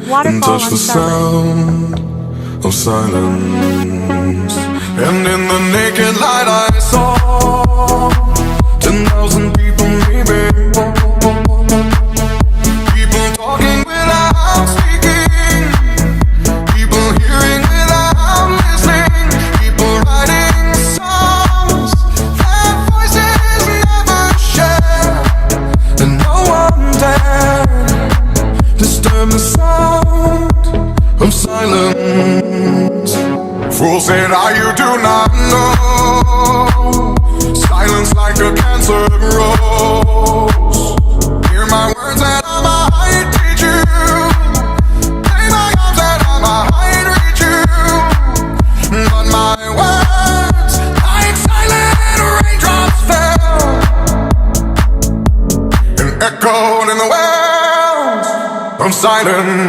and Waterfall touch on the Saarburg. sound of silence. And in the naked light I saw 10,000 people maybe, people talking without speaking, people hearing without listening, people writing songs that voices never share, and no one dared disturb the sound of silence. Fool said, you do not know. Silence like a cancer grows. Hear my words and I might teach you. Play my arms and I might reach you. But my words, like silent raindrops, fell and echoed in the wells of silence.